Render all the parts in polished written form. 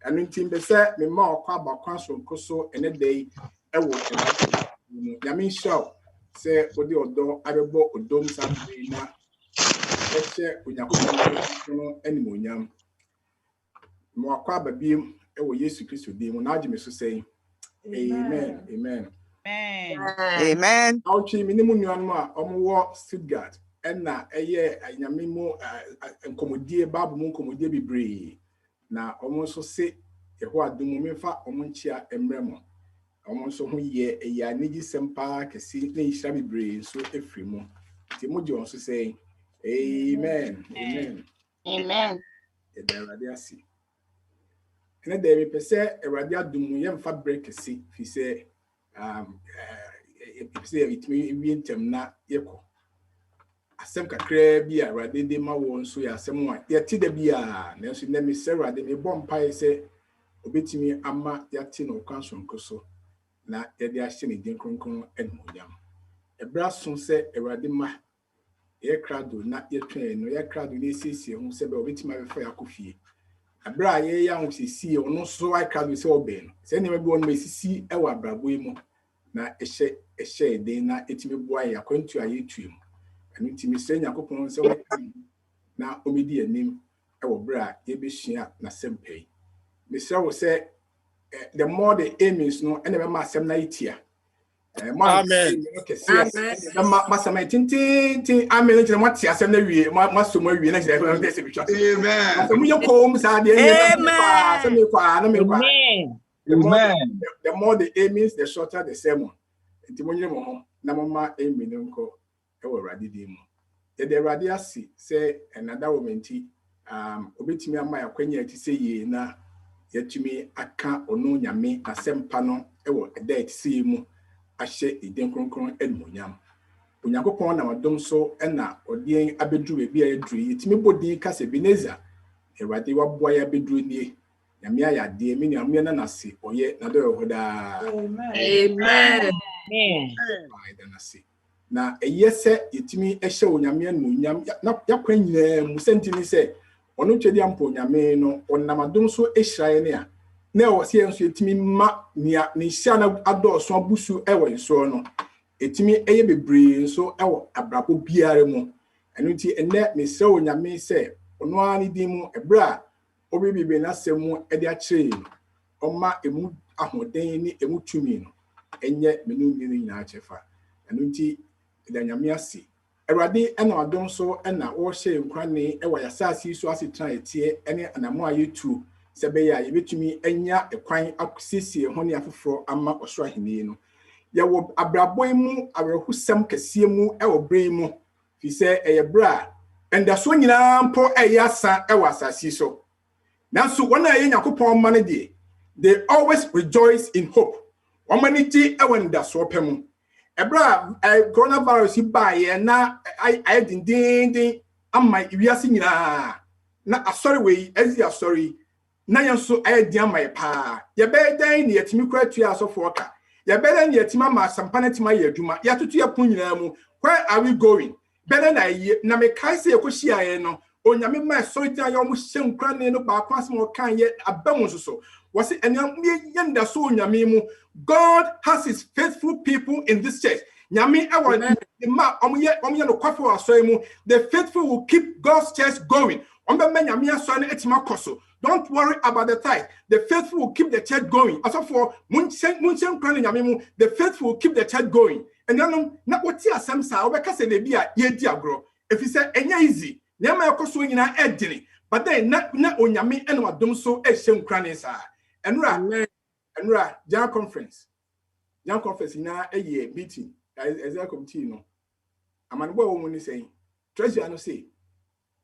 and in team be said me more about console coso and a day I will Yamin show say Odi Odo Abebo Odom Sabrina Eche Unyakuno Animonium more quaba beam ewo Yesu Christo dim na agye me so say amen amen amen Auchi minimum nuanmu a omwo Stuttgart enna eye anyame mu nkomodie babu mu nkomodie bibre na omo so se eho adum memfa omo nchia emremo omo so ho ye eya nigi sempa kesi na ihira bibre so efrimu ti mo je on so say amen amen amen Erade asi ene de me pese erade adum ye mfa break si fi se itimi wintem na yeko asem kakra bi a erade de ma wo nso ya asem a ye ti da bi a na so na me se erade me bom pai se obetimi ama ya ti no kwanson koso na ye de ahye ne din kronkron enmonyam ebra so se erade ma ye krado na ye twen no ye krado na siesie ho se be obetimi abefa yakofie abra ye ya ho sisi ono so I krado se obe no se ne me bi won me sisi e wa brabo mu na ehye den na etimi boa ya kwantu aye tuem anu timi se nyakopon se na omedi anim e wo bra ye be hia na sempei me se wo se the more the aimings no ene be ma asem na itia amen okay yes ma sama tintin amen nche mo tia asem na wie ma so mo wie na nche e se bi twa amen so mo yekom sa de amen so me kwa na me kwa amen the more the aimings the shorter the sermon nti mo nyere mo ho na mo ma amen nko e wo rade di mu ye de rade asi se another woman ti obetimi ama yakwanya ti se ye na yatumi aka ono nyame asempa no e wo eda ti se mu ahye eden kronkron enmonyam Onyankopon na wadom so na odien abedru bi a yedru yitimi bodin kase Beneza Ewade waboa ya bedru nie nyame ayade me nyame na nase oye na do hoda amen na eyese yitimi ehye onyame enmonyam na yakwa nyina mu sentini se ono twedi ampo nyame no onamadom so ehirae ne a na o se enso yitimi ma nia ne hia na adoso abusu ewo nso no etimi eye bebre nso ewo abrabo biare mu enu nti enne me se onyame se ono ani di mu ebra obibibe na semu e de a kire oma emu ahoden ni emu tumi no enye menu ni nyina achefa enu nti da nyame ase Erade ena adom so ena wo hye nkwane e wa yasasi so asetra etie ene anamo ayetu sebe ya yebetumi enya ekwan akusiesie ho ne afoforo ama osoro ahini no ya wo abrabon mu awerehusem kase mu e wo bre mu fi se eyebra enda so nyina mpo eyasa e wa asasi so nanso wona ye Yakopon ma ne de they always rejoice in hope womaniti e wenda so pemu ebra coronavirus baye na I dindindin amma iwiase nyina na asori we ezi asori na yenso ayedi amma pa ye be dan ne yetimi kwatu asofo oka ye be dan yetima ma sampana tima ye aduma ya tutu ye pon nyina mu where are we going better na ye na me kai se yekohia ye no onyame ma asori tan ye omo hye nkrane no ba kwa asem okan ye abamu so was it yenda so onyame mu God has his faithful people in this church. Nyame ewa the ma omye no kwafo asoy mu the faithful will keep God's church going. Ombe nyame asoy na etima koso. Don't worry about the tithe. The faithful will keep the church going. As for munchen kran nyame mu the faithful will keep the church going. And then na woti asem sa obeka se na bia ye di agro. If you say enya easy, nyame ekoso nyina edini. But then na onyame eno adom so ehye nkran sa. Enra General Conference na a meeting as a committee no amanbo wo mu ni say treasurer no say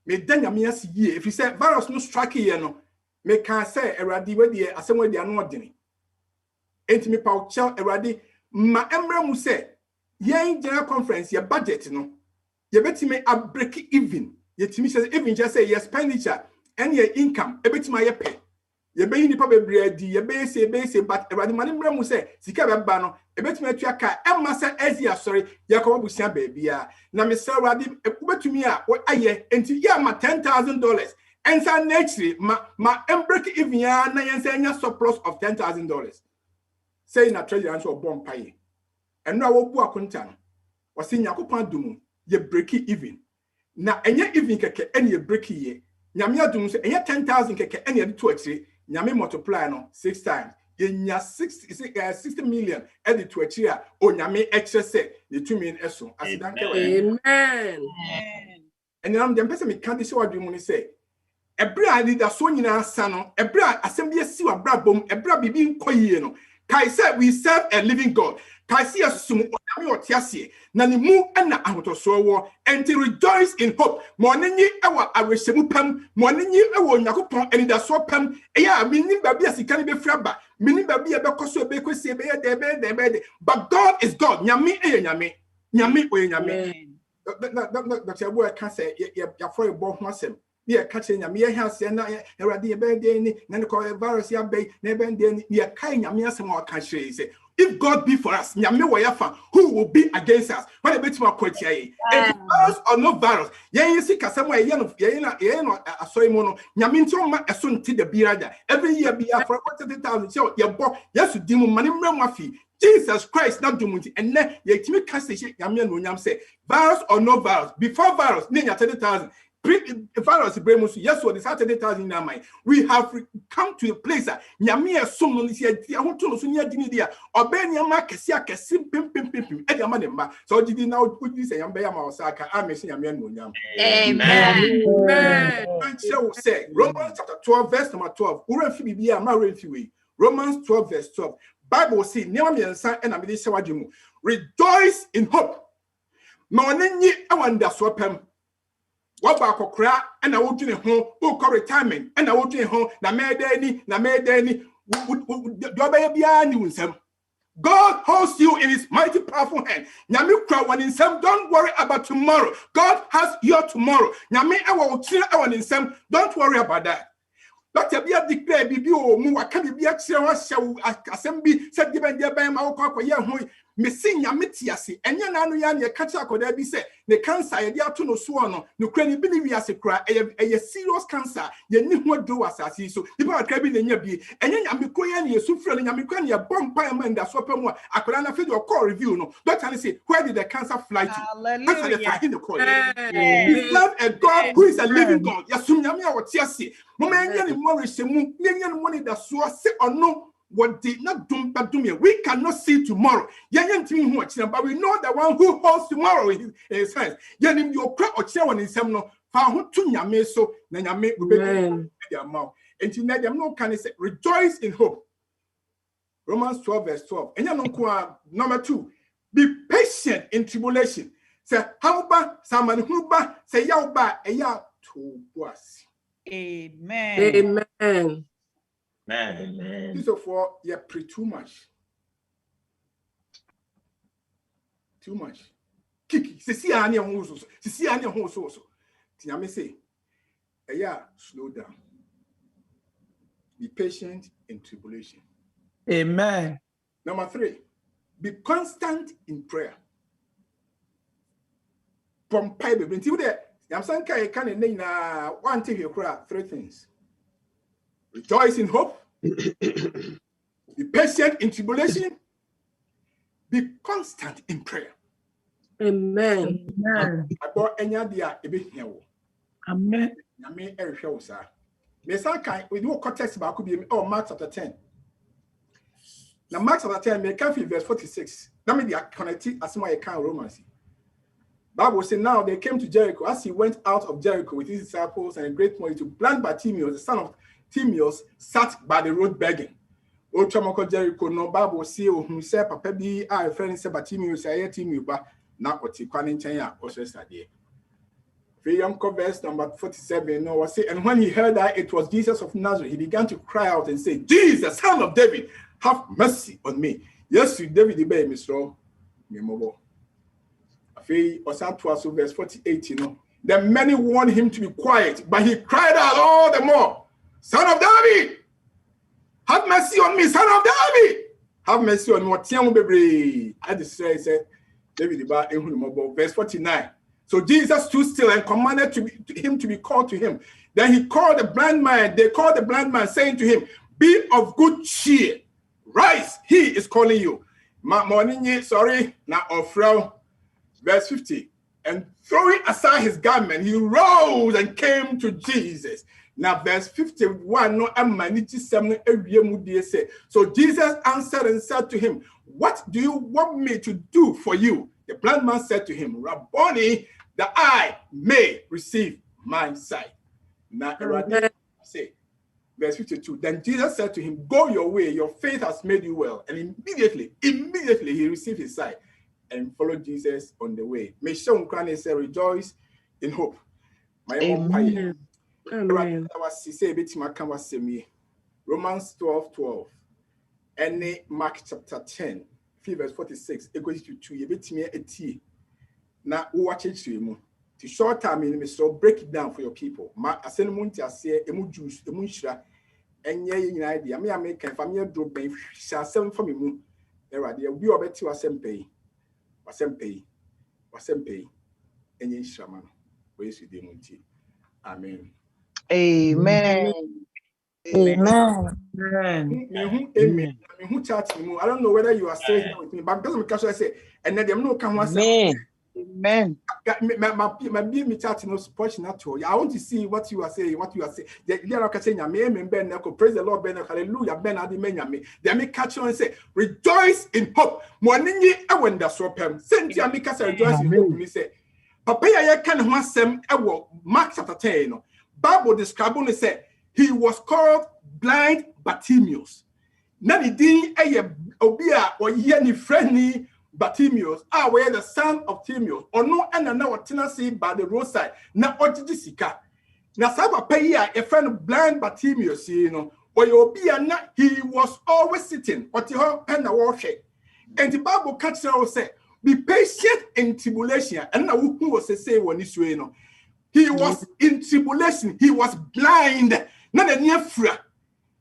me danya me as ye if you say virus no strike here no me can say erade we de asem we de ano odene enti me pa chel erade ma emra mu say yen General Conference your budget no ye betime a break even ye timi say even just say your expenditure and your income e betime ye pay ye be nipa bebre adi ye be say but erade mane mra mu say sika be ba no e betumi atua ka e ma say ezi asori ye ko busia ba bia na me say erade e betumi a aye enti ye ma $10,000 And so next year, my break even ya na yense surplus of $10,000. Say na treasure answer bomb pay. And now wo bu akonta no. Wasi Nyankopon adum ye break even. Na enye even keke ene ye break ye. Nyame adum so enye 10,000 keke ene ye to akire. Nyame multiply no 6 times. Ye nya 60 million ede to akire o nyame ekire se ye 2 million eso. Asidanke we. Amen. And now dem pese me kan dey say wadum ni say ebra leader so nyina asa no ebra asem bi si wa bra bom ebra bibi nkoyie no kai say we serve a living God. Kai see asum onyame otiase na ne mu na ahotoso wo enti rejoice in hope. Monenyi ewa awehemu pam monenyi ewa Yakopon enidaso pam eya minim ba bia sika ne be fraba minim ba bia be koso be kwesi be de but God is God. Nyame eye nyame oye nyame. Dr. Abu can say ya for a bo ho asem. Yeah, catching ya mere house and already a bad day, and the call virus ya bay, never then near kind ya some more country. If God be for us, who will be against us? What a bit more quote virus or no virus. Yeah, you see, somewhere a soy mono, Yaminto ma a son to the beer. Every year be for 40,000. So your boy, yes, you demon money mafi. Jesus Christ, not doing it, and then you can't say Yamian when Yam say virus or no virus. Before virus, near 30,000. Virus yes, what is Saturday in our mind. We have come to a place that Yamia soon I want to know Dinia or Benyama Cassia Cassim Pim Ediamanema. So did you now put this and Bayama Osaka? I'm missing Yamian. Amen. So say Romans chapter 12, verse number 12. Romans 12, verse 12. Bible say Neamian son and Amidisa Wajimu. Rejoice in hope. Mawanini awanda swapem. Waba kokra and I would do home, who call retirement, and I would do home, na medeni, God holds you in his mighty powerful hand. Nyami one in some, don't worry about tomorrow. God has your tomorrow. Nyami awa in some, don't worry about that. Dr. Bia declare bibi o mu waka bibi akire wa hyew asem bi se de ben ma wo ye ho mesi nyame tiase enye na anu ya ne ka kira koda bi se ne cancer ye de ato no so no no kra ni bi ni wiase kra eye serious cancer ye ni ho do asase so di ba kra bi na nya bi enye nyame ko ye ne yesu fira nyame ko ne ye bompa ma nda so pa mu akoda na fe do call review no doctor say where did the cancer fly to? Hallelujah. We love a God who is a living God. Yasum nyame a wo tiase mo ma nya ne mo rehemu nya ne mo ne da so se ono what did not do but do me. We cannot see tomorrow. But we know the one who holds tomorrow in his hands. Yanim your crack or chair one in some no found to Yame so Nanyame will be their mouth. And to let them know can say rejoice in hope. Romans 12, verse 12. And number 2, be patient in tribulation. Say how ba someone who ba say yaw ba a yaw to was. Amen. Amen. Amen. So for you pray too much. Too much. Kiki, see any so. See any so. Tiame say, slow down. Be patient in tribulation. Amen. Number 3, be constant in prayer. From Bible, until there, I'm saying one thing you cry 3 things. Rejoice in hope. Be patient in tribulation. Be constant in prayer. Amen. I bought any idea a bit here. Amen. I mean, every show, sir. We do a context about could be Mark chapter 10. Now, Mark chapter 10, may come from verse 46. That means they are connected as my account Romans. Bible says now they came to Jericho. As he went out of Jericho with his disciples and a great multitude, blind Bartimaeus, the son of Timaeus, sat by the road begging. O Chamoko Jericho, no Bible say, who said, Papa be a friend, said Bartimaeus, I hear you, but not what he can't tell also study. Verse number 47. No, I say, and when he heard that it was Jesus of Nazareth, he began to cry out and say, Jesus, son of David, have mercy on me. Yes, you David, the baby, Mr. Memobo. Verse 48, Then many warned him to be quiet, but he cried out all the more, Son of David, have mercy on me, son of David. Have mercy on me. I just said, David, verse 49. So Jesus stood still and commanded him to be called to him. Then he called the blind man. They called the blind man, saying to him, "Be of good cheer. Rise, he is calling you." Sorry, now verse 50. And throwing aside his garment, he rose and came to Jesus. Now, verse 51, so Jesus answered and said to him, "What do you want me to do for you?" The blind man said to him, "Rabboni, that I may receive my sight." Now, say, verse 52, then Jesus said to him, "Go your way, your faith has made you well." And immediately he received his sight and followed Jesus on the way. May Sean Crane say, "Rejoice in hope." My Amen. Amen. Romans 12:12. And Mark chapter 10, verse 46. It goes to 2. Now, watch it to you. To short time in the break it down for your people. I send Munti, I say, emu juice, emu shra, and ye idea. Me, I make a family drop by shall send for me. There are the we are better was pay. And ye shaman. Where is the Munti? Amen. Amen. Amen. Amen. Who chat me? I don't know whether you are still here with me, but doesn't because I say, and then them no come once. Amen. My chat no support not to. I want to see what you are saying. They are saying, "Amen, Ben, praise the Lord, Ben, hallelujah, Ben, Adimenya." They may catch on and say, "Rejoice in hope." Morning, I wonder so pem. Send you make us rejoice in hope. Me say, Papa, I can want some. Mark chapter 10. Bible describing say he was called blind Bartimaeus. Now the ding obia or ye friendly Bartimaeus, where the son of Timaeus, or no, and now tenancy by the roadside. Now, what did you see? Now, Sabbath pay a friend blind Bartimaeus, or your obia, he was always sitting, or to her pen the warship. And the Bible catch her say, "Be patient in tribulation." And now who was a say when this way, he was in tribulation, he was blind, not a near fra.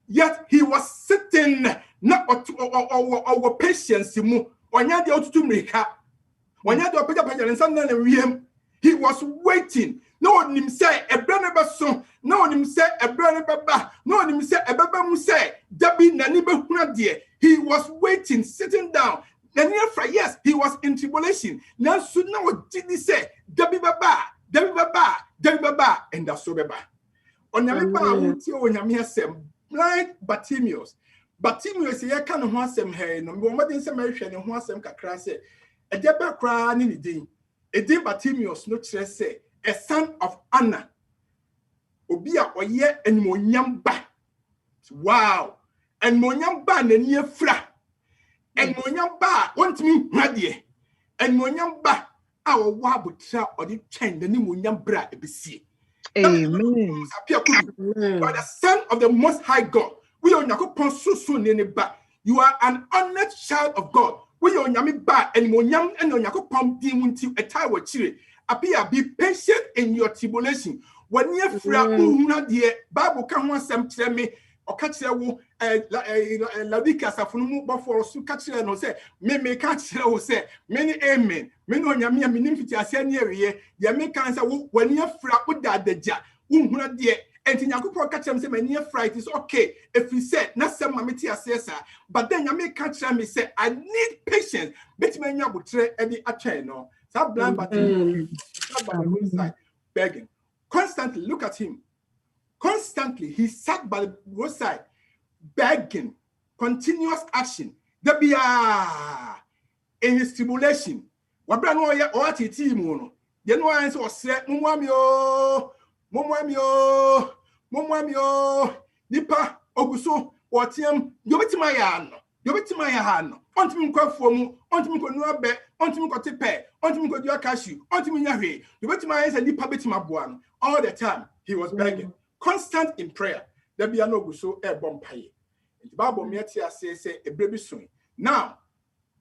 Yet he was sitting, not our patience. He was waiting. No one him say a brother son, no one him say a brother baba, no one him say a baba say Debbie Naniba Hunadia. He was waiting, sitting down. Yes, he was in tribulation. Now soon now what did he say? Debbie Baba, and that's so baba. On Yamiba, blind Bartimaeus. Bartimaeus, ye can want some hair, no more than some American and want some cacrase. A deba cry in the day. A day Bartimaeus, no stress say, a son of Anna. Obia or ye and Monyamba. Wow. And Monyamba and ye fra. And Monyamba want me ready. And Monyamba, our wabutra or the chain, the new Monyambra, a BC. Amen. You are the son of the Most High God. We are not so soon in the back. You are an honored child of God. We are Yami ba and Monyam and Yakopom Dimunti a Taiwa Chile. Appear, be patient in your tribulation. When you fra dear Bible come once some tell me or catch a Ladika Safumu before so catch and say, may catch who say, many amen. Many on Yamia Minimity as any area, Yamikan when you fra put that the jar, dear. And in Yakupo catch him say, my near fright is okay. If he said, not some mamity assessor, but then you may catch him and say, I need patience. Bet me you would try any no. So blind but begging. Constantly look at him. Constantly he sat by the roadside begging. Continuous action. There be in his tribulation. What brand or at it mono. You know I was said, Momwamio, Nipa, Oguso, Watiam, Yobitimayan, want me to for mu, want me to no bet, want me to tepe, want me to do a cashew, want me to Yobitimayan and Nipa Betimabuan. All the time he was begging, constant in prayer. There be no Guso air bomb pay. The Bible Metia says a baby soon. Now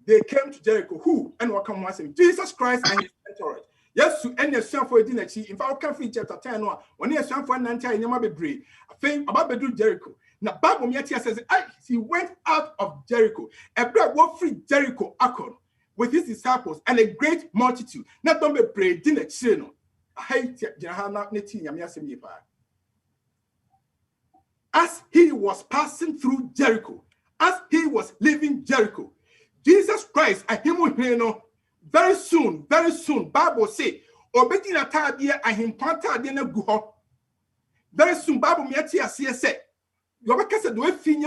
they came to Jericho, who and what come once him, Jesus Christ and his entourage. Yes, to end the son for a dinner. In fact, can chapter 10 when he son for 90 in Yamabe fame about Bedu Jericho. Now, Bible Metia says, he went out of Jericho. A bread walk free Jericho Akon. with his disciples and a great multitude. Not don't be prayed in a chino. As he was passing through Jericho, as he was leaving Jericho, Jesus Christ, very soon, Bible say, obedient tadia and him panta dina guho. Very soon, Bible miati say, Yobeka said, do a fin.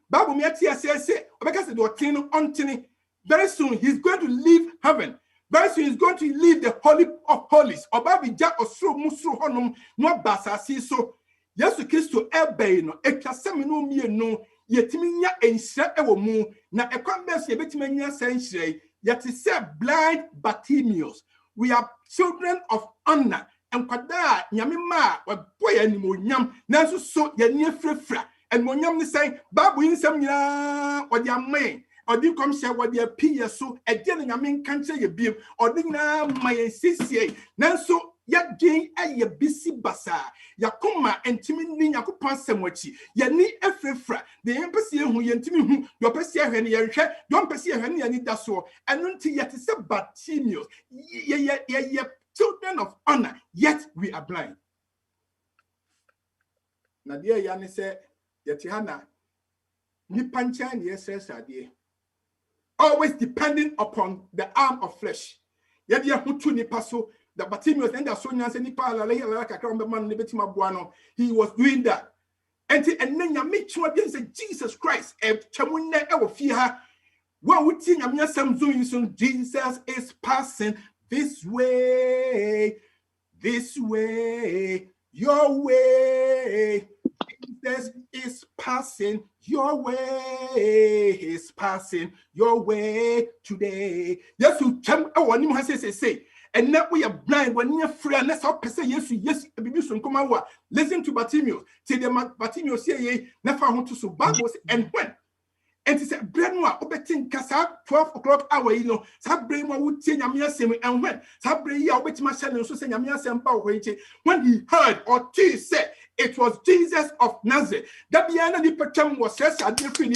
Bible miati say, Obeka said, do a tin on tinny. Very soon, he's going to leave heaven. Very soon, he's going to leave the Holy of Holies. Obabi ja osro musro honum, no basa si so. Yesu Kristo ebe no etwasem no mie no yetimi nya enhira ewo mu na ekwambes yebetimi nya sanhire yeti se blind Bartimaeus. We are children of honor and kwada nyame ma boy animonyam nanso so ye nie frefra and monyam ne say babu insem nyina odi amai odi kom se wodi Appiah so ede ne nyame nkanche ye biem odi nyina mayen sisie nanso ya gen aye bisi basa yakoma entimi ni yakopon semwachi ya ni efrefra de empese hu yentimi hu yo pese ahwe ne yehwe yo pese ahwe ne yani daso enu nti yete se Bartimaeus ye children of honor, yet we are blind. Nadia yani se yetihana ni pancha ni esesade always depending upon the arm of flesh. Yadia hutu ni paso. The Bartimaeus and the Sonia and he was doing that. And then you meet you against Jesus Christ. Jesus is passing this way, your way. Jesus is passing your way, he's passing your way today. Yes, you come. I want him to say. And now we are blind when you're free, and that's how person yes, listen to Bartimaeus. Say the Bartimaeus say, never want to so Bible and when. And he said, Brenwa, obeting Kasa, 12 o'clock hour, Sabra would say Yamiasem, and when Sabra, obet my son, so say Yamiasem, when he heard or T said, it was Jesus of Nazareth. That the end of the Patam was said, I didn't feel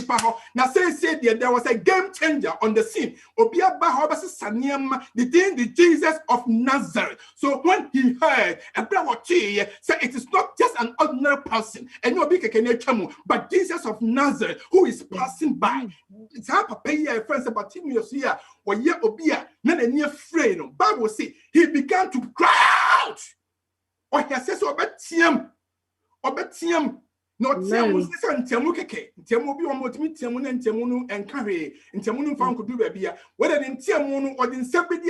now say there was a game changer on the scene. Obia Bahobas Saniam, the Jesus of Nazareth. So when he heard a Brawachi say it is not just an ordinary person, and no big but Jesus of Nazareth who is passing by. It's how Appiah friends about Bartimaeus here, or ye Obia, none a near friend. Bible say he began to cry out. Or he says, Obetiam, no Tiamus and Tiamukeke, Tiamobi or Motimi Tiamun and Tiamunu and Carre, and Tiamun found could do babia, whether in Tiamunu or in Sabbath,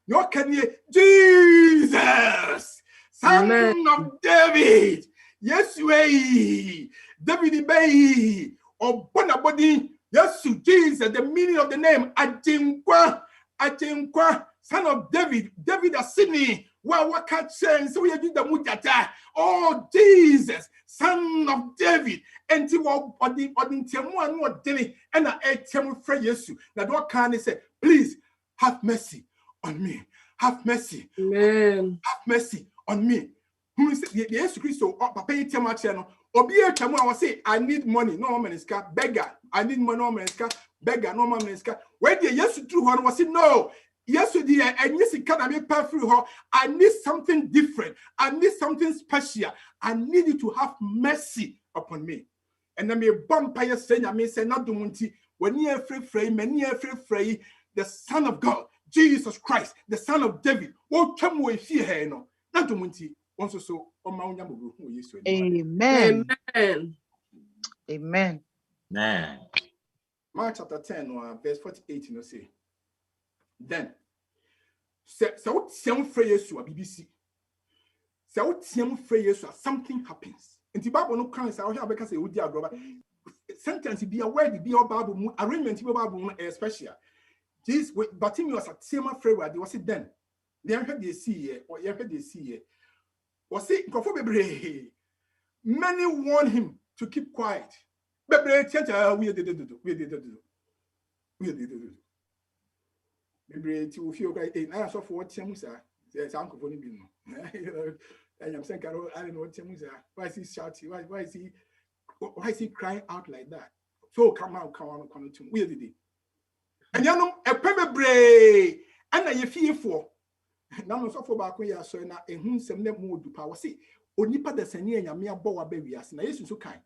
your can Jesus, Son of David, yes, way, David Bay, or Bonabody, yes, Jesus, the meaning of the name, Ajinkwa, Son of David, David Asini. What can say? So we are doing the mutata. Oh Jesus, Son of David, and to what the Tiamu what Denny and I Tiamu Fred Yesu. Now what can he say? Please have mercy on me. Have mercy. Amen. Have mercy on me. Who is the Jesus Christ? Oh, Papa Tiamu channel. Obia Tiamu, I will say, I need money. No man is car beggar. I need money. No man is car beggar. No man is car. Where the Yesu true one was it? No. Yesterday, I need I need something different. I need something special. I need you to have mercy upon me. And then me bumpire saying, I may say, not the munti, when you are free, many are free, the Son of God, Jesus Christ, the Son of David. Oh, come away, fear, no, not the munti. Also, so, Amen. Amen. Amen. Amen. Mark chapter 10, verse 48, you know, say. Then, so BBC. Something happens. And the Bible no can say, I because it would sentence be aware the be Bible arrangement Bible especially. This with Bartimaeus at same afraid where they was it then. They heard they see or you heard they see was it many warn him to keep quiet. But we did. Maybe to feel like I saw for what Tiamus are. There's Uncle Bonnie Bin. And I'm saying, I don't know what Tiamus are. Why is he shouting? Why is he crying out like that? So come on to me. We did it. And you know, a pemebre, and a ye for. Now, so for back ya so na ehun sem na mu du power see onipa da sani anyame abowa ba wiase na yesu so kan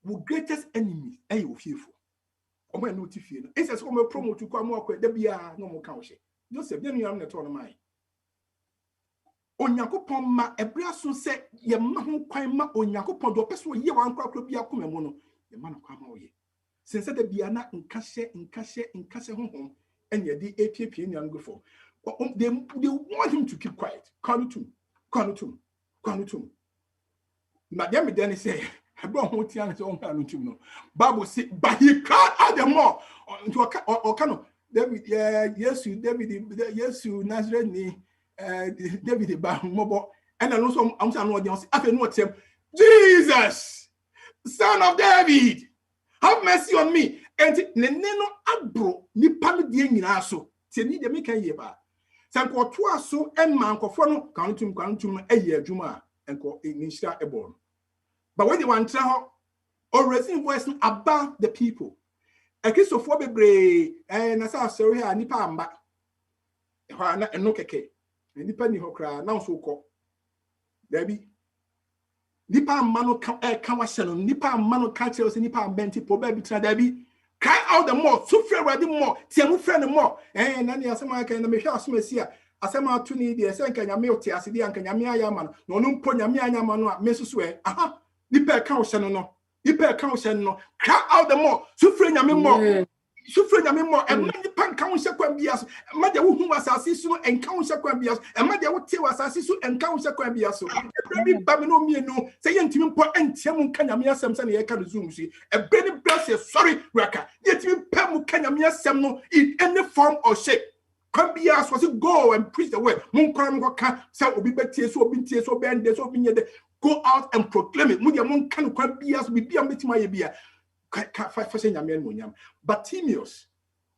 wo greatest enemy e yo fiefo o ma no ti fie no ese so mo promote kwa mo akwa da bia no mo kan wo hye Joseph ye nuam na to no mai Onyankopon ma ebra so se ye ma ho kwan ma Onyankopon do peso ye wan kwakro bia koma mu no ye ma no kwa ma wo ye sense da bia na nkase honhom enya di APP nuam go for they want him to keep quiet. Kwanutum. Madame Danny say, I don't want to answer on Kwanutum. No. Bible say, but he cried out the more. Or cano. David, yes, you, David, yes, you, Nazareth, David, Mobile, and I know some audience. After what him, Jesus, son of David, have mercy on me. And Neneno Abro, ni pami di so. Teni de make a ba. Sanko toa so emma nkofo no kwantum eye adwuma enko inishia ebon. But when they want to or raising voice about the people. A Christopher bebre na sa sorry here nipa amba. Ho na eno keke. Nipa ni hokra na so ko. Dabi. Nipa amba no kan wa hye nipa amba no ka kire nipa amba nti po ba bi tra dabi. Cry out the more, suffer ready more, Tiamu friend more. And then Asama can the Michelle Smesia, Asama to need the Sanka Milti, Asidi and Kanyamia Yaman, no Punyamia Yaman, Messuswe, aha, Nipa Council no, Nipa Council no, cry out the more, suffer Yamin more, suffer Yamin more, and many pan council Quambias, Mother who was Assisu and Council Quambias, and Mother would tell us Assisu and Council Quambias. Babino me no, saying to him, and Tiamu Kanyamia Samson, I can zoom see, a very blessed, sorry, Raka, yet you Pamu Kanyamia Samno in any form or shape. Quambias was to go and preach the word. Monkram Waka, so will be better, so be tears, so bend, so be go out and proclaim it. Mudia Monkan Quambias will be a bit my beer. But Timius,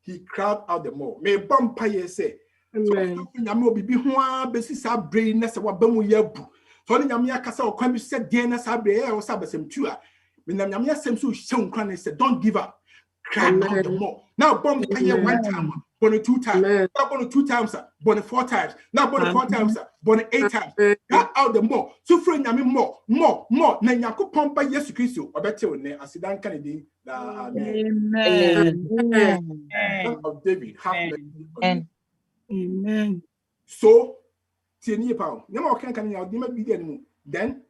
he cried out the more. May Bumpire say, Yamo be one basis our brain, that's what Bamu Yabu. So Yamia Casa or Quambi said, Diana Sabre or Sabasem Tua. When Yamia Semsu shown Cran said, don't give up. Cry out the more. Now Bumpire 1 time, born 2 times, born 2 times, born 4 times, now born 4 times, born 8 times. Cry out the more. So friend Yami more. Nanyaku Pompa Yesu Christo, or better when I sit down Kennedy. Amen. Of David, Amen. So, Tieni Pound. Never can you never be there. Then,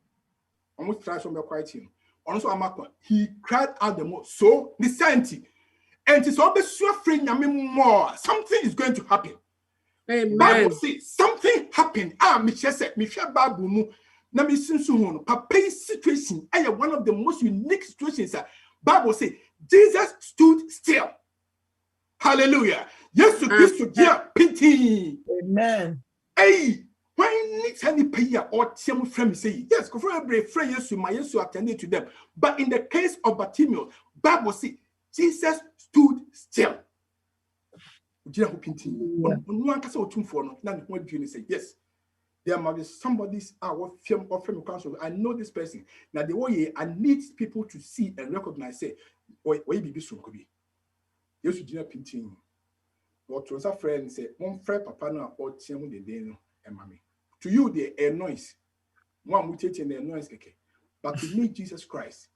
almost try from the quiet him. Also, Amakwa, he cried out the more. So, the sanctity. And it's always suffering more. Something is going to happen. Amen. Bible says something happened. Michelle said, Michelle Babu, na me sinsu papa situation. I am one of the most unique situations. Bible says Jesus stood still. Hallelujah. Yes, Christ, dear pity. Amen. Hey, why needs any payer or Tiamu friend say yes? Go for every friend. Yes, my yes attended to them. But in the case of Bartimaeus, Bible says Jesus stood still. Yes, there might be somebody's film or film council. I know this person. Now the way I need people to see and recognize. Say, why be so could be? Yes, you did painting. What was a friend say? One friend, papa, no, or Tiamu the day, and mammy. To you, they are noise. One mutation their noise, okay. But to me, Jesus Christ,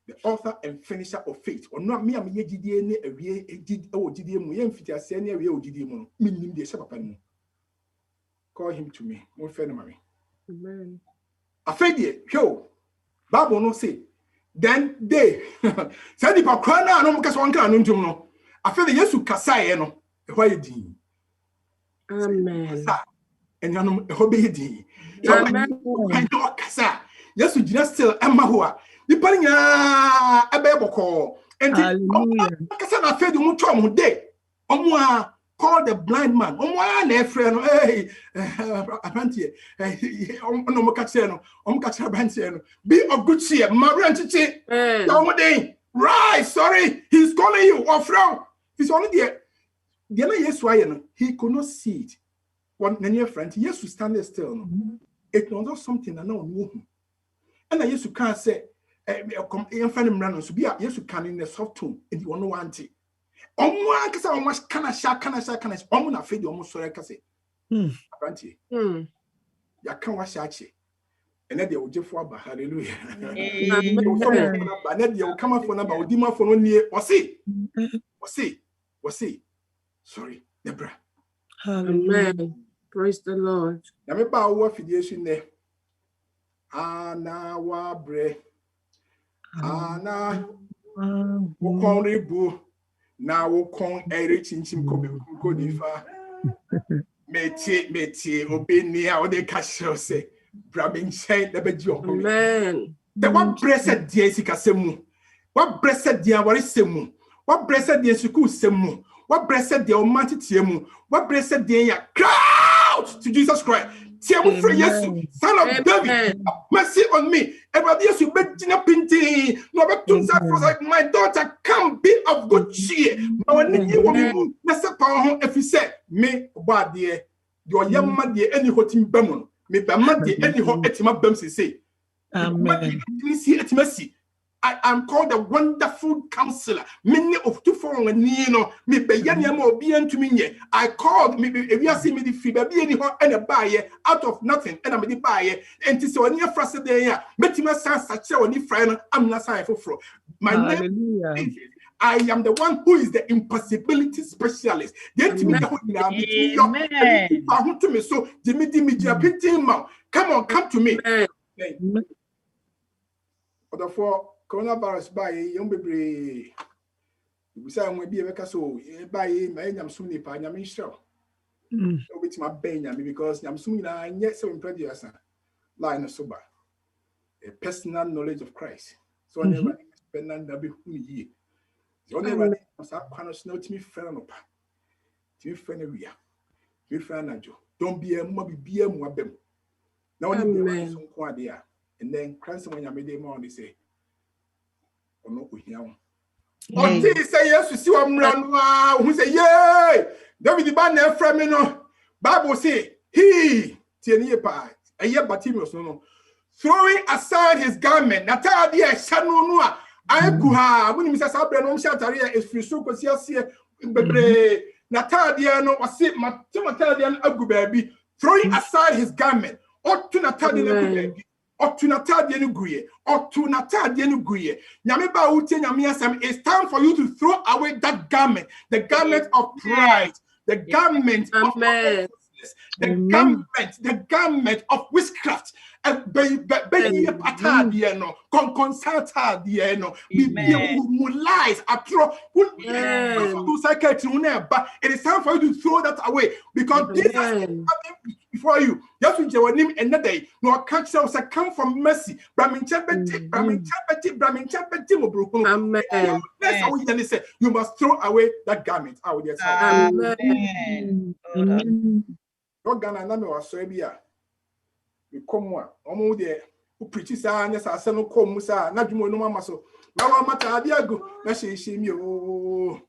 the author and finisher of faith, or not me, I'm a GDN, a did oh GDM, Yamfita, senior, real GDM, meaning the Shapapan. Call him to me, one friend, mammy. Amen. A failure, yo, Bible no say. Then they said if I cry now, no because one can no. I feel the yes to Kasai, no, why did Amen. and you know, hobby did. Amen. I know Kasa. Yes, we just still Emma Hoa. The putting a baby call and Kasana fed you much day. Call the blind man. Friend, hey, Appiah, be of good cheer, Marianchi. Right, sorry, he's calling you off from. He's only there. The other yes, why he could not see it. One near friend, yes, to stand still. It was not something I know. And I used to can't say, come in front of Random to be yes, you can in a soft tone, and you want to want it. Omwa kasa omwa kana sha omo na fe de omo sore kase. Abrantie. Ya kan wa sha che. Ene de ogefo aba hallelujah. Ba ne de o kama fo na ba odima fo no nie wasi. Sorry, Debra. Amen. Praise the Lord. Na me ba wo affiliation ne. Ana wa bre. Ana wo kon rebu. Na wo kon ere chinchim ko difa. Metie obeni a o de ka shiro se. Bramin chain the beji o. Amen. The what blessed dear sikasemu. What blessed dear what is semu. What blessed dear suku semu. What blessed dear almighty tiemu. What blessed dear ya crowd to Jesus Christ. Tiemu for Yesu, son of David. Mercy on me. Everybody else you bet Gina Pinti. No but like my daughter can be of good cheer. No one you want me. Let's power if you say me bad dear. Your young man dear any hot in Bemon. Me Bamadi any hot etima bemsi say. Amen. I am called the wonderful counselor. Many of two for Nino, me Bayaniamo be to me. I called me if you see me the fee, baby any hot and a buyer out of nothing, and I'm the buyer. And to so near frosted there, Bettima Sans such a new friend, I'm not sorry for. My name is I am the one who is the impossibility specialist. Then to me, to me, so Jimmy come to me. Therefore, coronavirus by young baby. We say, I'm going to be a castle by my name soon. If I am sure, which my bane because I'm soon. I yet so impressed line of sober a personal knowledge of Christ. So I never spend another who ye. The only one was up snow to me, friend up. To me, friend, we are. To me, friend, don't be a mobby, be a mobile. Now, some quadia. And then Christ when you made them on, they say, "Oh no, we hear." Oh, they say yes, you see one run. Who say, "Yay!" David the band from me no. Bible say, "He tieni pa a year Bartimaeus no throwing aside his garment." Nata dia shanu no a ayekuha. When Mr. Sabra no shatari is free so kosia bebre. Nata dia no wase matata dia agu baby throwing aside his garment. Or to Nata dia baby. Or to Natalia Nuguye, or to Natalia Nuguye. Yameba Uti Yamiasam, it's time for you to throw away that garment, the garment of pride, the garment of hopelessness, the garment of witchcraft. Lies it is time for you to throw that away because this is coming before you. Yes, we will name another day. No catch us come from mercy. Bramin chapeti. That's how we say you must throw away that garment. I would say. Amen. No Ghana na me was so bia. We come one. Omo de who preaches and yes, I no come musa na dwumo no mama so. Maro mata adiago na she mi o.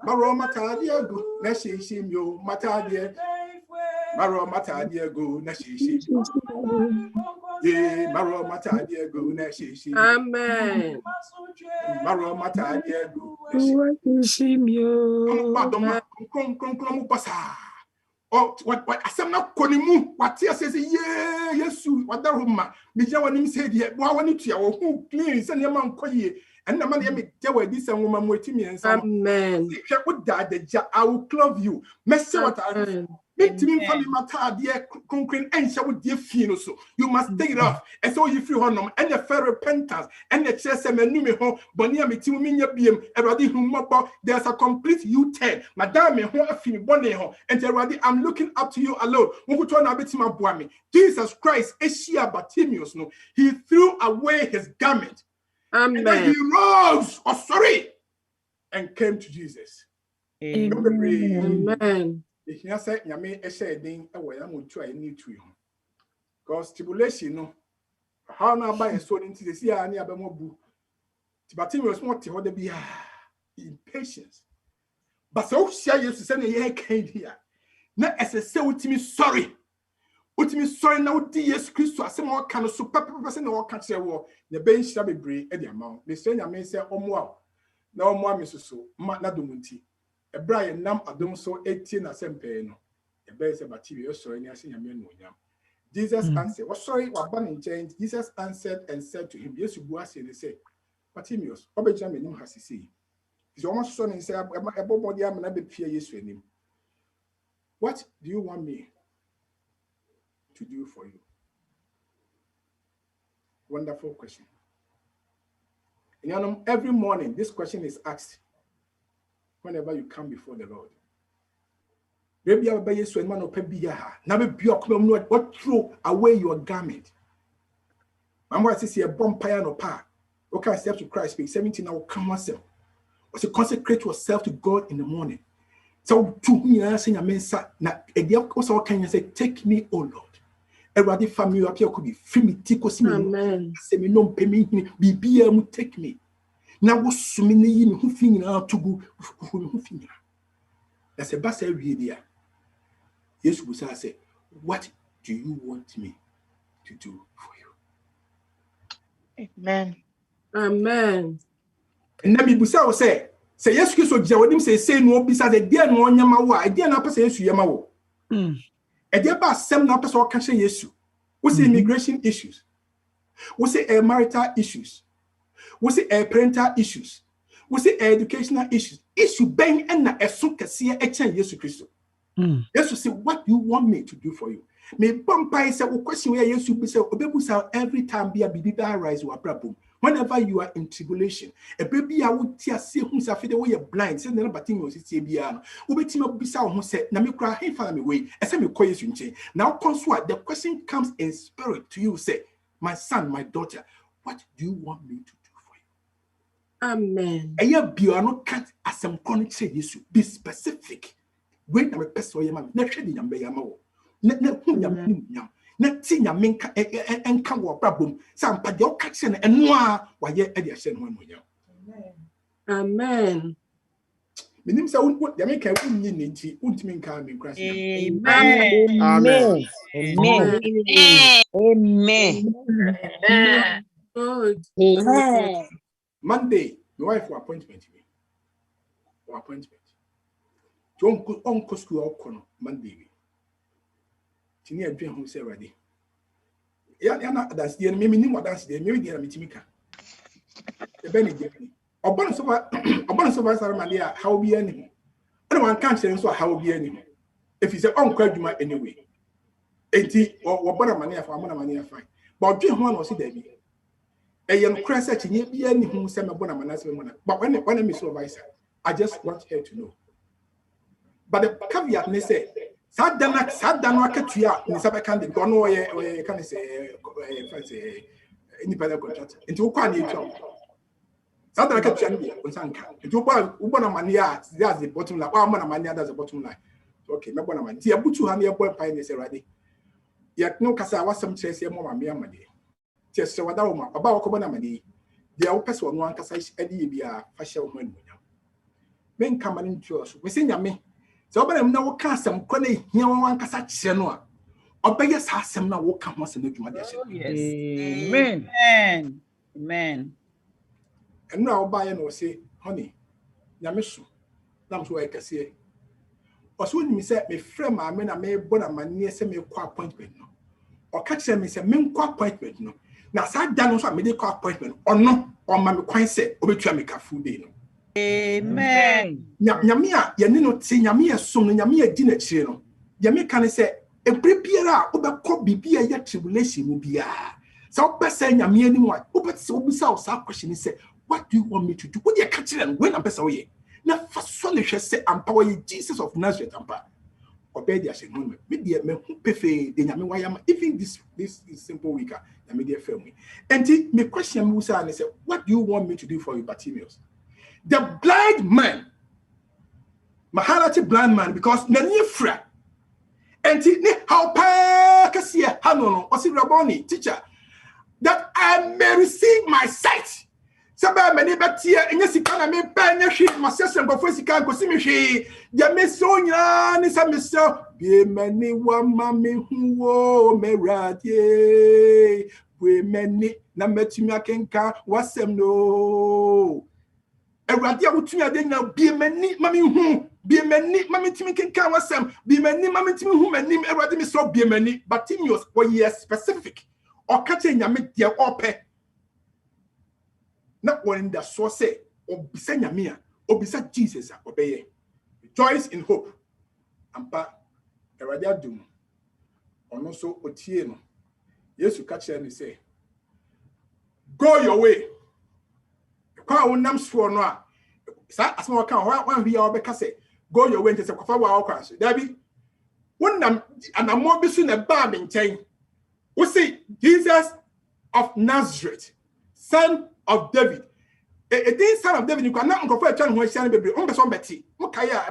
Maro mata adiago na she mi o. Mata adie. Maro mata adiago na she. Yeah, Maro mata adiago na she. Amen. Maro mata adiago. She mi o. Madoma kon pasa. Oh, what asem na konimu what says yeah yesu wada homa me je wanim say de bo wani tua wo hu clean say ne man koye and na man ye me je wa di san woma mwetimi ensa. Amen. Hwe wo da ja I will clothe you. Mess what I me family matter de konkrin enhye wo de fie no so you must take it off and so you free honom and the fair repentance and the church say manu me ho boni am ti me nya biem erade hu mobo there's a complete U-turn madam me ho afini boni ho and erade I'm looking up to you alone wo to na betima boa me Jesus Christ Appiah Bartimaeus no he threw away his garment. Amen. And then he rose and came to Jesus. Amen. If you say Yame Eshading away, I'm going to try need to you. Because tribulation, no, how now buy a sword into the sea, and Yabamobu. Bartimaeus want to hold the be impatience. But so share you to send a year came here. Not as a say with me sorry. With me sorry now, dear Christ, I say more kind of super person or catch a war. The bench shall be brave at the amount. The stranger may say, oh, wow. na o mo amesuso ma na domunti e bra ye nam adom so etie na sempe no e be se bati we so ani ase nyame no nyam. Jesus answered, sorry, Jesus answered and said to him, yes, you go ask and say, Bartimaeus, Benjamin has to say. He's almost son and say, everybody I'm not be fear yes for him. What do you want me to do for you? Wonderful question. And you know, every morning this question is asked whenever you come before the Lord. Maybe I'll buy you so man open be now be what throw away your garment. My mother says, a bonfire no pa. Okay, accept to Christ, speak 17 now come myself. Was to consecrate yourself to God in the morning. So to me, I say, Mensa, now a dear also can you say, take me, O Lord. Everybody family up here could be free tico Amen. say me no pay me, be take me. Now was swimming who finger out to go who finger. That's a bass every day. Yes, we say, what do you want me to do for you? Amen. Amen. And let me busa say yes, Christo Jawadim say no bisa the dear no nyama wa, a dear na person yesu yama wo. A dear ba sem na person catch yesu. We say immigration issues. We say marital issues. We say parental issues. We say educational issues. Issue bang and na esu kese e chen Yesu Christo. Yesu say, what do you want me to do for you? Me bumpai say o question where Yesu be say obebusa every time be a bibi rise wa problem. Whenever you are in tribulation, a baby I would tear see who's afraid the way you're blind, say never batting was it's a biano. Ubetima bisa who said, Namikra, hey, follow me way, as I'm a you. Now, consort, the question comes in spirit to you, say, my son, my daughter, what do you want me to do for you? Amen. A year biano can't as some chronic say this, be specific. When I'm a person, I'm not shedding your bayamo. Net na tinya menka enka wo problem sampa de o ka che na eno a wa ye e de hye no mo nya. Amen. Minim sa won de menka wunni ne nti untimi nka me nkra se. Amen. Amen. Amen. Amen. Good. Amen. Monday my wife for appointment me. For appointment. On school o kono Monday. Tini adwen ho se ready. Ya na dance dey me nim dance dey me dey na mitimika. E be ni dey ni. Obon so ba sare made a how be ani. And one can't say so how be ani. If you say on kwadwuma anyway. Enti wo bona mane afa amona mane afa. But odwen ho na o se da bi. E ye no kra se tinye bi ani hu se me bona mane ase me. But when me supervisor, I just want her to know. But the caveat ne say Sadana akatua ni sabeka ndi kono ye can say independent contractor nti wo kwa na etua Sadana akatua ni onsanka nti wo na mane a that's the bottom line wa na mane that's the bottom line okay me bona mane ti abutu ha na ye boy pai ne say rade ye no kasa wasam kire say mo mame amade ti se wada wo ma baba wo ko bona mane dia wo pese wo no ankasa ade ye bia fa hye wo manu nya men kamane ntuo so we se nyame so obere na wo ka asem kro na hia wan kasa kire no a obeye sa asem na wo ka ho asem adwuma de hye. Amen. Amen. And now buy no say honey nyame so na so e kase oso ni mi say me frɛ ma me na me bona mane say me kɔ appointment no o ka kire me say me nkɔ appointment no na sa da no so me de kɔ appointment ono o ma me kwan say obetua me ka full day no. Amen. Nyame a ye ne no ti nyame ye som no nyame ye di na kire no nyame ka ne say ebere biara obekɔ bibia ye tribulation mu bia sa opese nyame ani mu a obetse obisa o sa question say what do you want me to do? What you catch them when I'm person way? Now first one they say empower Jesus of Nazareth ampa. Obey their say no me dey me hu pefe de nyame wayam even this simple week na me dey fail me. And me question me say and say what do you want me to do for you Bartimaeus? The blind man mahalati blind man because na nie fra. And ne how pa kasia hanono osi raboni teacher that I may receive my sight. Saba many betia in sika na me pen hwe masesem go for sika go si me hwe ya me so nya ni sa me so be many wa ma me hu wo me radie we many na metumi akenka wasem no Eradia wutumi ade na bi mani mami hu bi mani mami timi kenkan wasam bi mani mami timi hu mani eradi mi so bi mani Bartimaeus was yes specific or catch nyame dia ope na when the so say obisa nyame a obisa Jesus a obeye rejoice in hope ampa eradi adum ono so otie no Yesu catch and say go your way kwa wonam so no a sa asma kan wan hia obeka say go your way into say kwafa wa akwa so dabi wonam anamo bi so na ba me nchen wo say Jesus of Nazareth, son of David. It son of David, you cannot go for a child who is sending baby. Betty. Mukaya,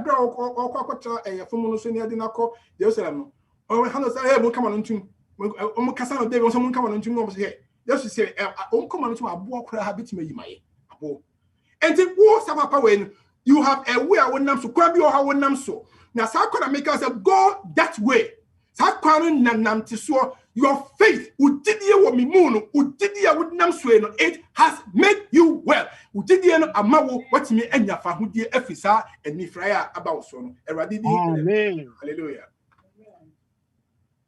a full senior dinako, Jerusalem. Oh, Hannah said, come on to Mukassan of David, someone come on to know here. Just say, oh, come on to a walk habit me, my abo. And it was about when you have a way I would not so grab your how one so. Now, so could I make us go that way? Your faith it has made you well. Amen. Hallelujah.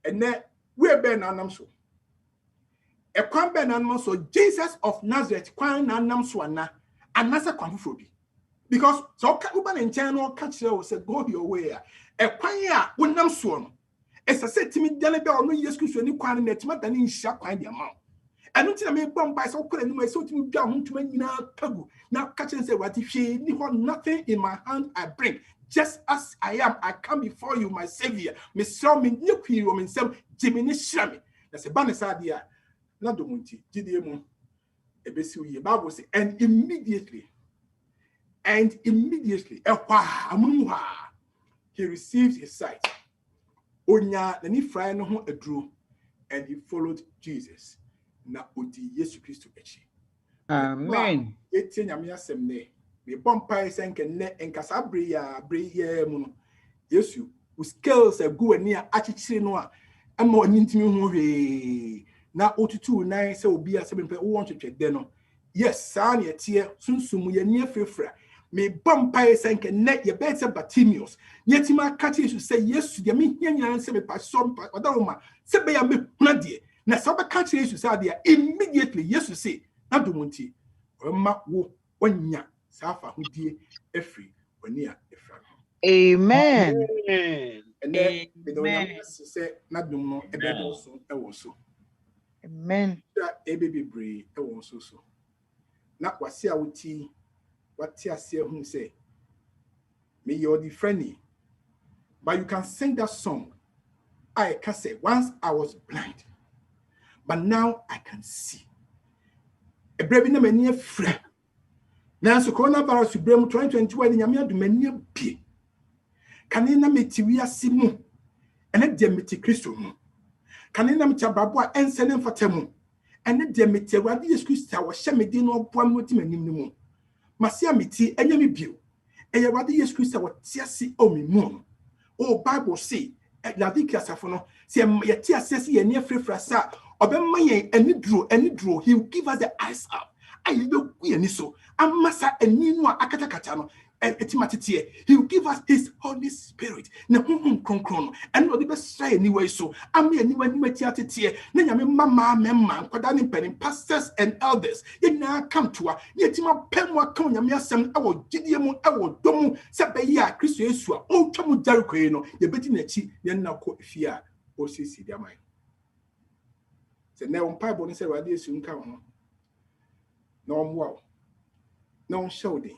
And then we are Ben so. A quan Ben so Jesus of Nazareth, quan Nanam Swana, and Nasa Quanfobi. Because so Uban and Channel catch you said, go your way. A quanya would nam swan. As I said to me, Delebe or no yes, any quan net, but then in sharp kind the amount. I don't tell me bomb by so cool and my so to down to me now tabu. Now catch and say, what if she nothing in my hand I bring. Just as I am, I come before you, my Savior. Miss Salmin, you queer woman, some Jiminy Shammy. That's a banner idea. Not the Munti, Gideon, a Bessu, Bible say, and immediately, he received his sight. Onya, then he fried no a drew, and he followed Jesus. Na odi Yesu Christo echi. Amen. Eti nyame asem ne. Me bompai senke ne enkasa breya mu no. Yesu u skills egu ani a achichire no a ama onintimi hu hwe. Na otutu nan se obi a se bempe wo won twetwe no. Yes, sa na etie sunsumu ye ne frefra. Me bompai senke ne ye better Bartimaeus. Yetima kachi Yesu say Yesu de me hianya se me pasom odawoma se be ya me hunade. Na Sabbath catch Jesus said there immediately. Yes, you say, not do Monty, or ma wo onya safa who dear every or near a friend. Amen. And then the say, not do more a baby also. Amen. A baby brave, a also so. Not what see our tea, what tea say whom say, may you're the friendly, but you can sing that song. I can say, once I was blind. But now I can see. A brave na many friend. Now, so coronavirus to bring 2021 in Yamia do many be. Canina metia simu and a demiti Christo. Canina metababoa and sending for temu and a demiti radius Christa was shamedino poamutim and nimu. Masia miti and yami bill. A radius Christa was tiasi omi moon. Oh, Bible say, at La Vicia Safono, see a tia says ye near free frasa. Any draw, he will give us the eyes up. I will be any so. And Massa and Nino Akatakatano and Etimatiti. He will give us his Holy Spirit. Na concron and not the best say anyway. So I'm here anyway, Metiati, Nanyame Mamma, Memma, Quadani Penny, pastors and elders. Yet now come to her. Yet Tima Penwa Konya Miasam, our Gideon, our Domu, Sabaya, Christo Yesua, O Chamu Jericho, the Bettinechi, then now quote fear, or see their mind. Se na on pa bo ni se wade esu nka ho na omwa na show dey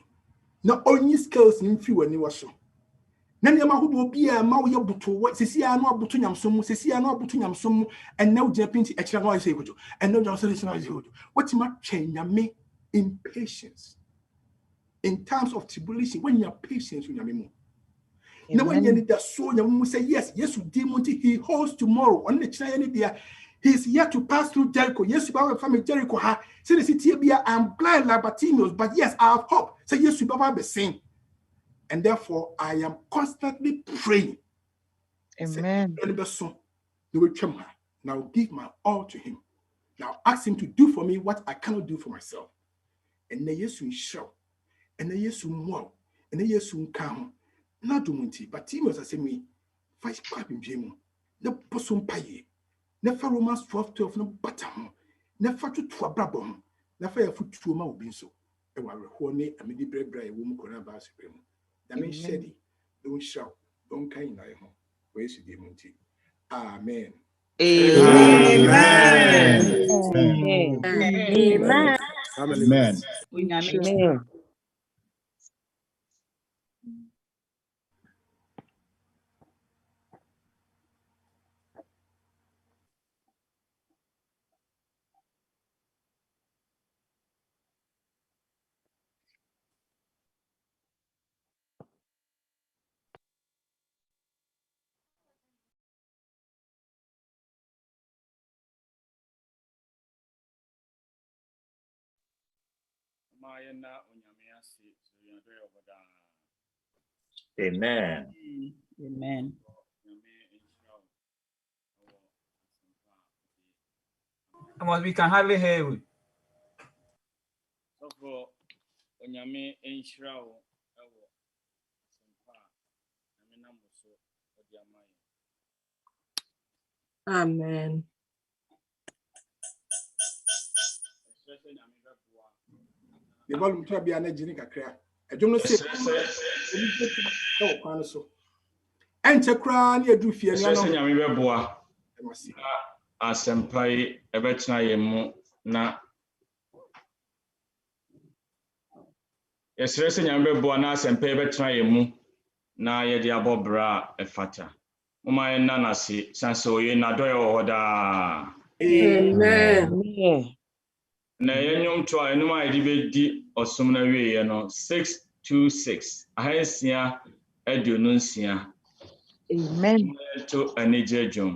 na onyi skills ni mfi wani waso na ne ma hodo bia ma wo ye buto sesi anu abuto nyamsom sesi anu abuto nyamsom and now je pinti e kira no say kojo and now just say kojo what ma twen nyame in patience in times of tribulation when you are patient with nyame mo na when you need that so nyame say yes demon he holds tomorrow on the kira any dia. He's yet to pass through Jericho. Yes, you have family Jericho. Say the city here, I'm blind like Bartimaeus, but yes, I have hope. Say yes, you have the same. And therefore, I am constantly praying. Amen. Now give my all to him. Now ask him to do for me what I cannot do for myself. And then yes, we shall. and a yes, wow, and a yes, come. Not to Munti, but Timos as me, 5 piping Jim, no possum pie, never romance 12 no button, never to brabon, never a foot to my bin so. And while horny and midi bread bray, woman could have asked him. That means shady, don't shout, don't kind I home. Where's the Munti? Amen. Amen. Amen. Amen. Amen. Amen. Amen. We can hardly hear you. Amen. The volume to be an engine crack. I don't know say so. Enter crown ye do fear no. Asempai ebetena yemu na yesrese nyambe boa na asempai ebetena yemu na ye dia bobra efata mama ye nanase sanse oye na doyo hoda. Amen. Na yenyom to enum ayedi bedi osum na wiye no 626 ahansia edununsia. Amen. To anijejum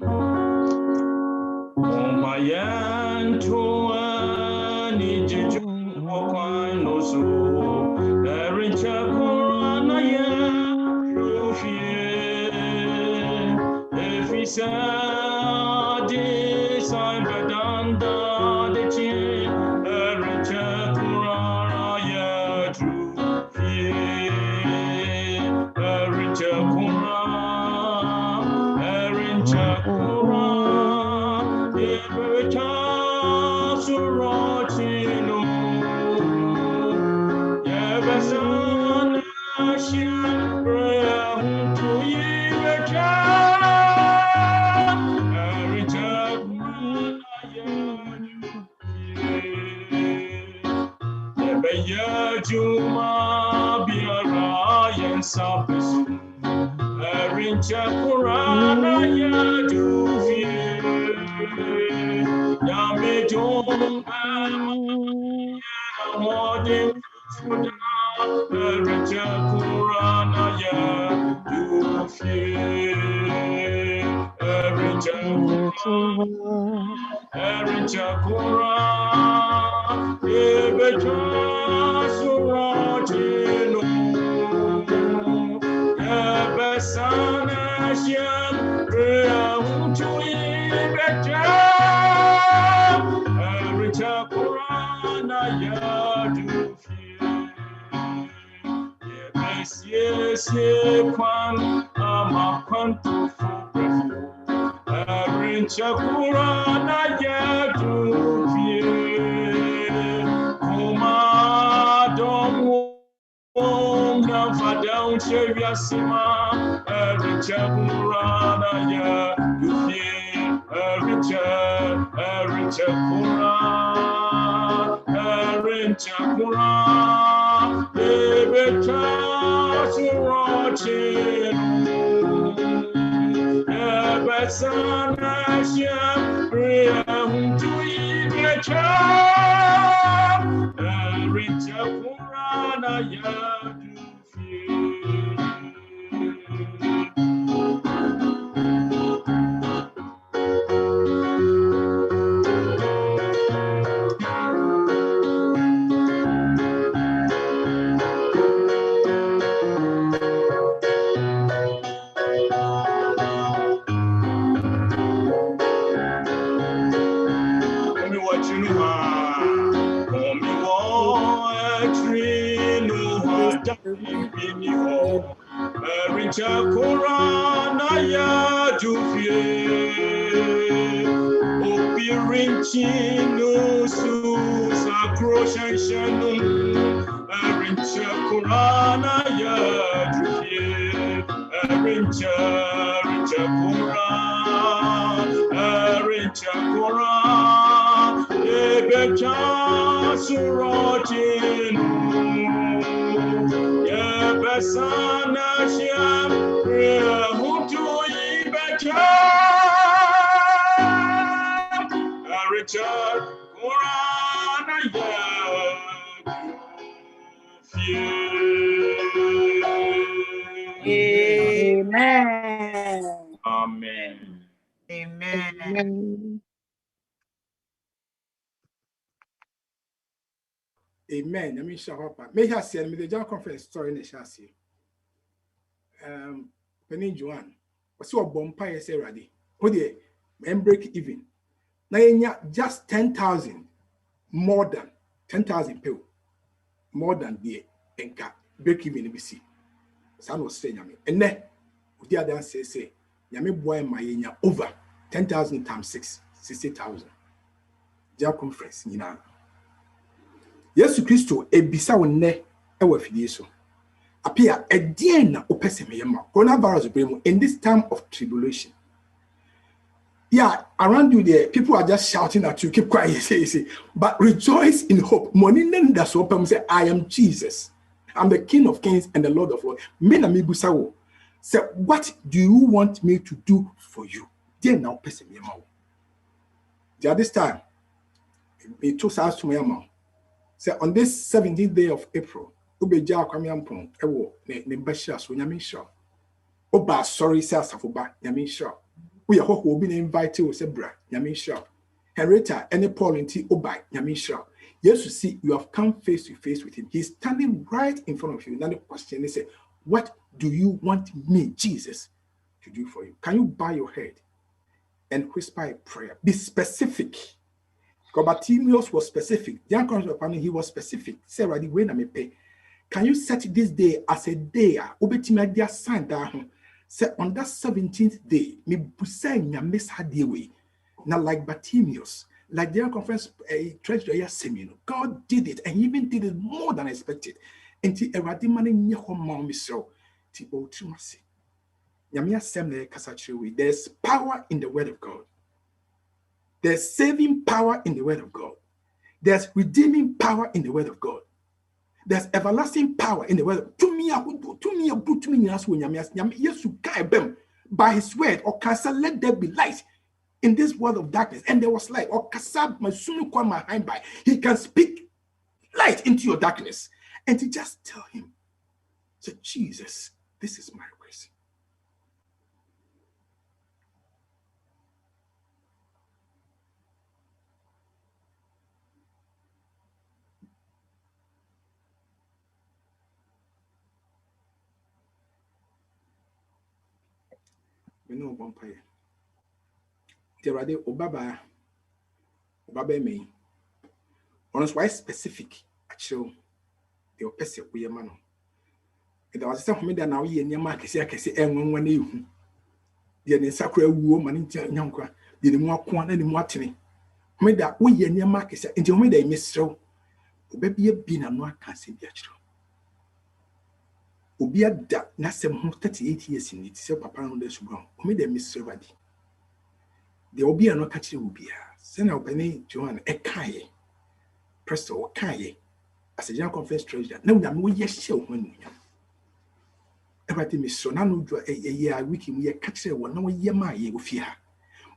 Omayan to anijejum okwanoso erincha korana ya rufie efisa de saibadanda de chi erincha korana ya rufie erincha Juma biara yen Sabbath Erincha Kurana ya dufie Yame jom amodin fuda Erincha Kurana ya dufie Erincha Kurana Ebeja Surajino Ebesanasyan Reahutu Ibeja Erincha Kurana Yadufie Yebesye Kwan Amakwantu Fubrefo Erincha Kurana Yadufie Down Chevia Sima, Erincha Kurana ya Dufie, Erincha Kurana, Ebecha Surachinu, Ebesanasya, Reahutu Ibecha, Erincha Kurana ya Omi wa trinu ha Bimio, Richa Korana ya Jufie, Opirinchino Susa Croshanshanu, Richa Korana ya Jufie, Richa Koran, Ebecha Surajin. Yebesana Shiam, Rehutu Ibecha, Richard Korana Amen. Amen. Amen. Amen. I mean, Shahapa. May I say, me the John conference story in the chassis. Penny Joanne. What's your bonfire say ready? Put the break even. Now, just 10,000 more than 10,000 people more than the enka break even BC. San was saying, and then the other say, Yami boy my over 10,000 times 6, 60,000. John conference, you know. Yesu Christo ebisa wonne ewa fidie so. Appiah edien na opese meyema. Coronavirus bremu in this time of tribulation. Yeah, around you there, people are just shouting at you, keep quiet, say. But rejoice in hope. Money that's open say, I am Jesus. I'm the King of Kings and the Lord of Lords. Mena mi busawo. Say, what do you want me to do for you? Then now opese meyema. This time, it took us to meyema. So on this 17th day of April, Ubeja Kwamiampon, Ewo, Nembasha, so Yamisha. Oba, sorry, Sasafoba, Yamisha. We are who be invited to Sebra, Yamisha. Henrietta, any Paul in T. Oba, Yamisha. Yes, you see, you have come face to face with him. He's standing right in front of you. Now the question is, what do you want me, Jesus, to do for you? Can you bow your head and whisper a prayer? Be specific. Bartimaeus was specific. He was specific. Sarah, the way na me pay. Can you set this day as a day? Obetima dia sign down. Say on that 17th day, me busay nya miss hadiwe. Now like Bartimaeus, like their conference treasury seminar, God did it and he even did it more than expected. Until eradi mane nye ho ma mi so ti o tumase. Nyame asem na kasachiwe. There's power in the word of God. There's saving power in the word of God. There's redeeming power in the word of God. There's everlasting power in the word of God. By his word, or kasa, let there be light in this world of darkness. And there was light. Or kasa, he can speak light into your darkness. And to just tell him, say, Jesus, this is my ways. We know vampire. There are the Obaba me. Honest, why specific? Actually, the opposite we are man. There was some media now. Ye near market. I can say, and when you the sacred woman in Yankwa, the more quan and more tinny. Made that we ye near market until me they miss so. Baby, been a no can see the actual. Obia da na sem 38 years in it, say papa no dey sugbon. O me dey miss everybody. The obia no catch obia. Say na obani Joan e kae. Presto o kae. As a young conference treasurer, na we am we ye share ho anu. Everybody miss so na no do a wiki we catch e wo na we ye ma ye ofie ha.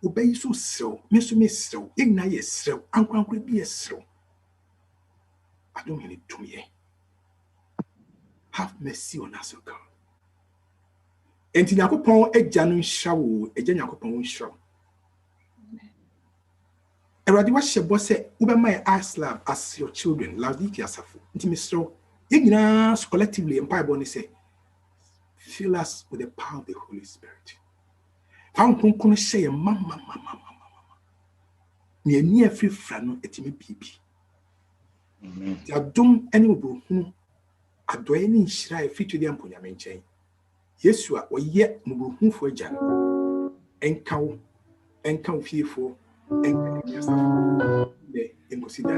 Obayi so sew, me so miss so, igna ye sew, ankwankwe bi ye sew. I don't mean it to me. Have mercy on us, O God. Enti Yakopon ejanu shawo, eja Yakopon shawo. Eradi wa shebo se ubema ask love as your children, love the kiasafu. Enti misro, yegina collectively empire boni say, fill us with the power of the Holy Spirit. How kun say mama. Ni free frano etimi bibi. Amen. Ya dum eni obo hu adoye ni nhyira efitwe dia mponyame nkyɛn Yesu a ɔyɛ mubuhunfo agya enka wo fiefo enka yasafo de enkosida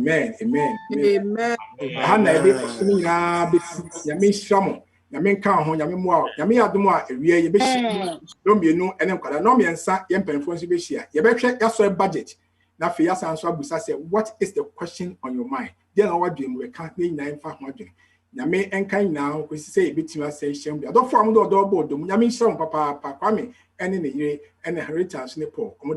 Amen. Amen. Amen. Hana ebe osini na besi nyame hyamo nyame nka ho nyame mu a nyame adom a ewie ye be hyia no mienu ene nkwada no miensa ye mpanfo nso be hyia ye behwe yaso budget na fe yasa nso abusa say what is the question on your mind then our dream we can na nyina mfa ho adwene nyame enka nyina ho kwesi say ebetima say hyam bi adofo am do do nyame hyam papa kwame ene ne yire ene inheritance ne Paul